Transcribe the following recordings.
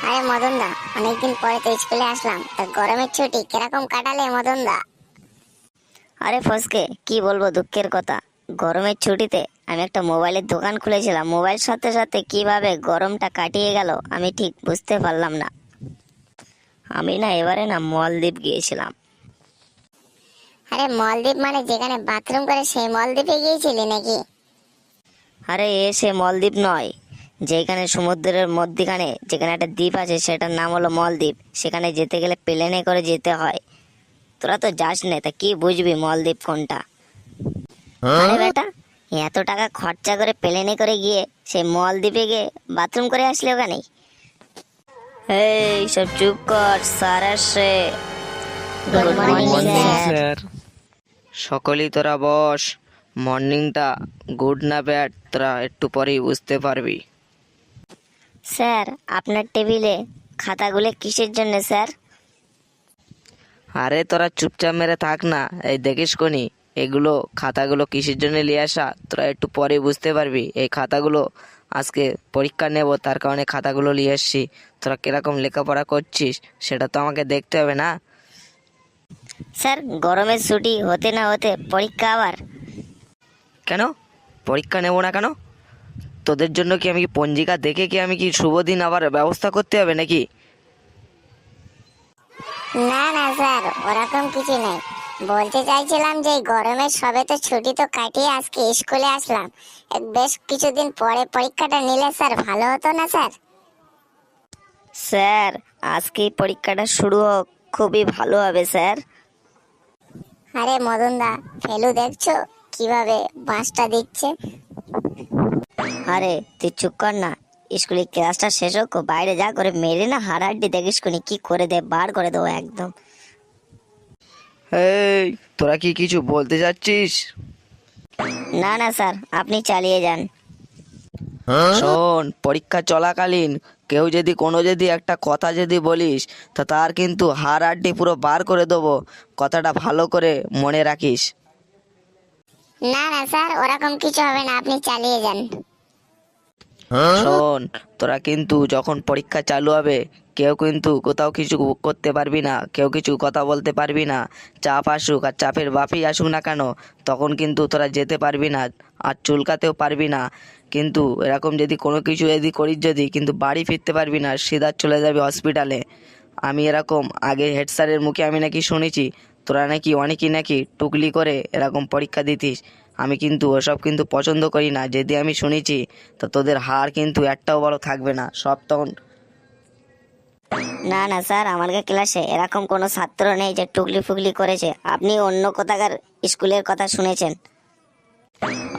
আরে মদন দা, অনেকদিন পরে তো স্কুলে আসলাম। তা গরমের ছুটি কিরকম কাটালে মদন দা? আরে ফসকে, কি বলবো দুঃখের কথা। গরমের ছুটিতে আমি একটা মোবাইলের দোকান খুলেছিলাম। মোবাইল সাথে সাথে কিভাবে গরমটা কাটিয়ে গেল আমি ঠিক বুঝতে পারলাম না। আমি না এবারে না মলদ্বীপ গিয়েছিলাম। আরে মলদ্বীপ মানে যেখানে বাথরুম করে সেই মলদ্বীপে গিয়েছিলি নাকি? আরে সে মলদ্বীপ নয়, যেখানে সমুদ্রের মধ্যিখানে যেখানে একটা দ্বীপ আছে সেটার নাম হলো মলদ্বীপ। সেখানে যেতে গেলে প্লেনে করে যেতে হয়। তোরা তো যাস না, তা কি বুঝবি মলদ্বীপ কোনটা? আরে বেটা, এত টাকা খরচা করে প্লেনে করে গিয়ে সেই মলদ্বীপে গিয়ে বাথরুম করে আসলে ওখানে? এই সব চুপ কর, স্যার আসছে। Good good morning morning sir. Sir. সকলেই তোরা বস। মর্নিংটা গুড না ব্যাড তোরা একটু পরেই বুঝতে পারবি। স্যার, আপনার টেবিলে খাতাগুলো কিসের জন্য স্যার? আরে তোরা চুপচাপ মেরে থাক না, এই দেখিস কোনি এগুলো খাতাগুলো কিসের জন্য নিয়ে আসা তোরা একটু পরেই বুঝতে পারবি। এই খাতাগুলো আজকে পরীক্ষা নেব, তার কারণে খাতাগুলো নিয়ে এসছি। তোরা কিরকম লেখাপড়া করছিস সেটা তো আমাকে দেখতে হবে না? স্যার, গরমের ছুটি হতে না হতে পরীক্ষা আবার? কেন পরীক্ষা নেব না কেন? তোদের জন্য কি আমি কি পঞ্জিকা দেখে কি আমি কি শুভ দিন আবার ব্যবস্থা করতে হবে নাকি? না না স্যার, ওরকম কিছু নেই। বলতে চাইছিলাম যে এই গরমের সবে তো ছুটি তো কাটিয়ে আজকে স্কুলে আসলাম। বেশ কিছুদিন পরে পরীক্ষাটা নিলে স্যার ভালো হতো না স্যার? স্যার, আজকেই পরীক্ষাটা শুরু হোক, খুবই ভালো হবে স্যার। আরে মদন দা, ফেলু দেখছো কিভাবে বাঁশটা দিচ্ছে? আরে তুই চুপ কর না। স্কুলে ক্লাসটা শেষ হোক, বাইরে যা করে মেরে না হাড্ডি দেখিস কোনি কি করে দে, বার করে দেবো একদম। এই তোরা কি কিছু বলতে চাচ্ছিস? না না স্যার, আপনি চালিয়ে যান। শোন, পরীক্ষা চলাকালীন কেউ যদি যদি একটা কথা যদি বলিস, তা তার কিন্তু হাড় হাড্ডি পুরো বার করে দেবো। কথাটা ভালো করে মনে রাখিস। না না স্যার, ওরকম কিছু হবে না, আপনি চালিয়ে যান। শোন, তোরা কিন্তু যখন পরীক্ষা চালু হবে কেউ কিন্তু কোথাও কিছু করতে পারবি না, কেউ কিছু কথা বলতে পারবি না। চাপ আসুক আর চাপের বাপই আসুক না কেন, তখন কিন্তু তোরা যেতে পারবি না, আর চুলকাতেও পারবি না। কিন্তু এরকম যদি কোনো কিছু যদি করিস যদি কিন্তু বাড়ি ফিরতে পারবি না, সিধা চলে যাবি হসপিটালে। আমি এরকম আগে হেড স্যারের মুখে আমি নাকি শুনেছি তোরা নাকি অনেকেই নাকি টুকলি করে এরকম পরীক্ষা দিতিস। আমি কিন্তু ওসব কিন্তু পছন্দ করি না। যদি আমি শুনেছি তো তোদের হার কিন্তু একটাও বড় থাকবে না, সব তখন। না না স্যার, আমার ক্লাসে এরকম কোনো ছাত্র নেই যে টুকলি ফুগলি করেছে। আপনি অন্য কোথাকার স্কুলের কথা শুনেছেন।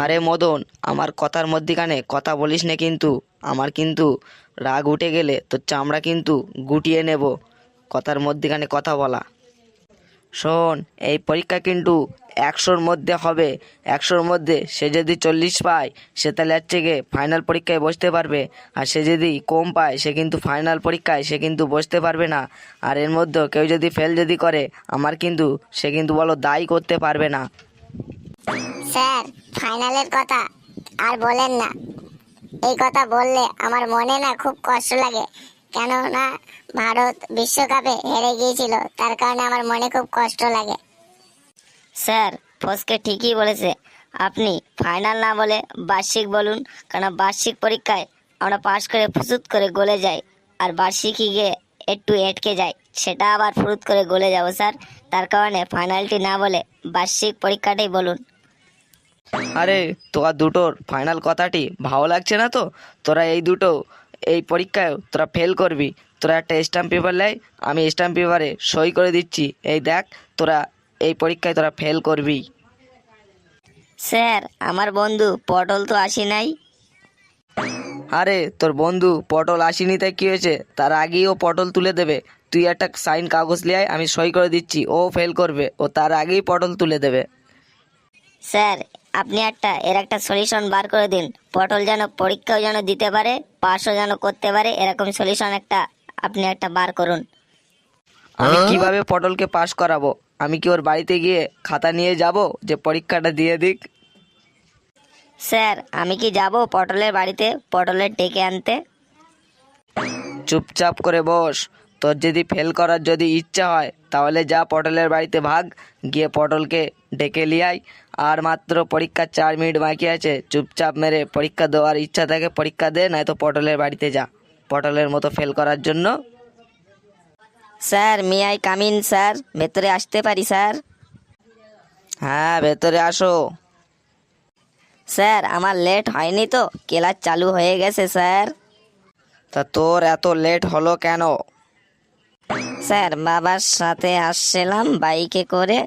আরে মদন, আমার কথার মধ্যিখানে কথা বলিস না কিন্তু। আমার কিন্তু রাগ উঠে গেলে তোর চামড়া কিন্তু গুটিয়ে নেব। কথার মধ্যিখানে কথা বলা। শোন, এই পরীক্ষা কিন্তু 100-র মধ্যে হবে। 100-র মধ্যে সে যদি 40 পায় সে তাহলে হচ্ছে গিয়ে ফাইনাল পরীক্ষায় বসতে পারবে। আর সে যদি কম পায় সে কিন্তু ফাইনাল পরীক্ষায় সে কিন্তু বসতে পারবে না। আর এর মধ্যেও কেউ যদি ফেল যদি করে আমার কিন্তু সে কিন্তু বলো দায়ী করতে পারবে না। স্যার, ফাইনালের কথা আর বলেন না। এই কথা বললে আমার মনে না খুব কষ্ট লাগে। কেননা ভারত বিশ্বকাপে হেরে গিয়েছিল, তার কারণে আমার মনে খুব কষ্ট লাগে। স্যার, ফসকে ঠিকই বলেছে। আপনি ফাইনাল না বলে বার্ষিক বলুন, কারণ বার্ষিক পরীক্ষায় আমরা পাশ করে ফুসুত করে গলে যাই, আর বার্ষিকই গিয়ে একটু এটকে যায়, সেটা আবার ফুরুত করে গলে যাব স্যার। তার কারণে ফাইনালটি না বলে বার্ষিক পরীক্ষাটাই বলুন। আরে তোরা দুটোর ফাইনাল কথাটি ভালো লাগছে না তো? তোরা এই দুটো এই পরীক্ষায় তোরা ফেল করবি। তোরা একটা স্ট্যাম্প পেপার লাই, আমি স্ট্যাম্প পেপারে সই করে দিচ্ছি। এই দেখ, তোরা এই পরীক্ষায় তোরা ফেল করবি। স্যার, আমার বন্ধু পটল তো আসি নাই। আরে তোর বন্ধু পটল আসেনি তাই কী হয়েছে? তার আগেই ও পটল তুলে দেবে। তুই একটা সাইন কাগজ নিয়ে আয়, আমি সই করে দিচ্ছি। ও ফেল করবে, ও তার আগেই পটল তুলে দেবে। স্যার, আপনি এর একটা সলিউশন বার করে দিন। পটল যেন পরীক্ষাও যেন দিতে পারে, পাসও যেন করতে পারে, এরকম সলিউশন আপনি বার করুন। আমি কিভাবে পটলকে পাস করাবো? আমি কি ওর বাড়িতে গিয়ে খাতা নিয়ে যাব যে পরীক্ষাটা দিয়ে দিক? স্যার, আমি কি যাব পটলের বাড়িতে পটলের ডেকে আনতে? চুপচাপ করে বস। তোর যদি ফেল করার যদি ইচ্ছা হয় তাহলে যা পটলের বাড়িতে ভাগ, গিয়ে পটলকে ডেকে লিয়ে আয়। আর মাত্র পরীক্ষার 4 মিনিট বাকি আছে, চুপচাপ মেরে পরীক্ষা দেওয়ার ইচ্ছা থাকে পরীক্ষা দে, নয়তো পটলের বাড়িতে যা পটলের মতো ফেল করার জন্য। Sir me I come in sir, ভেতরে আসতে পারি স্যার? হ্যাঁ, ভেতরে আসো। স্যার আমার লেট হয়নি তো? ক্লাস চালু হয়ে গেছে স্যার। তা তোর এত লেট হলো কেন? স্যার বাবার সাথে আসছিলাম বাইকে করে,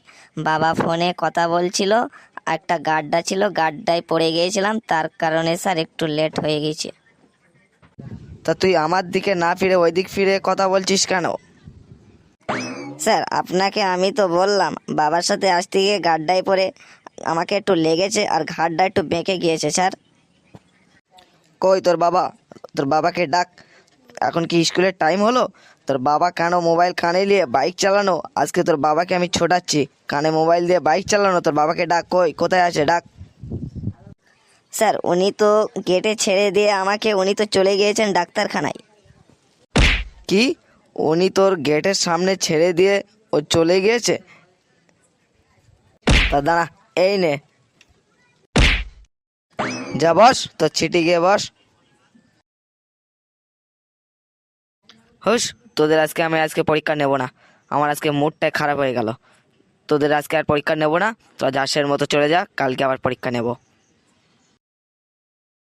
বাবা ফোনে কথা বলছিল, একটা গাড্ডা ছিল, গাড্ডায় পড়ে গিয়েছিলাম, তার কারণে স্যার একটু লেট হয়ে গেছে। তা তুই আমার দিকে না ফিরে ওই দিক ফিরে কথা বলছিস কেন? স্যার আপনাকে আমি তো বললাম বাবার সাথে আসতে গিয়ে গাড্ডায় পড়ে আমাকে একটু লেগেছে আর ঘাড়টা একটু বেঁকে গিয়েছে স্যার। কই তোর বাবা? তোর বাবাকে ডাক। এখন কি স্কুলের টাইম হলো? তোর বাবা কেন মোবাইল কানে নিয়ে বাইক চালানো? আজকে তোর বাবাকে আমি ছোটাচ্ছি, কানে মোবাইল দিয়ে বাইক চালানো। তোর বাবাকে ডাক, কই কোথায় আছে ডাক। স্যার উনি তো গেটে ছেড়ে দিয়ে আমাকে, উনি তো চলে গিয়েছেন ডাক্তারখানায়। কি? উনি তোর গেটের সামনে ছেড়ে দিয়ে ও চলে গিয়েছে? তা দাঁড়া, এই নে, যা বস, তোর ছিটি গিয়ে বস। হুস, তোদের আমি আজকে পরীক্ষা নেব না। আমার আজকে মুডটাই খারাপ হয়ে গেল। তোদের আজকে আর পরীক্ষা নেব না, তোরা যাসের মতো চলে যা, কালকে আবার পরীক্ষা নেব।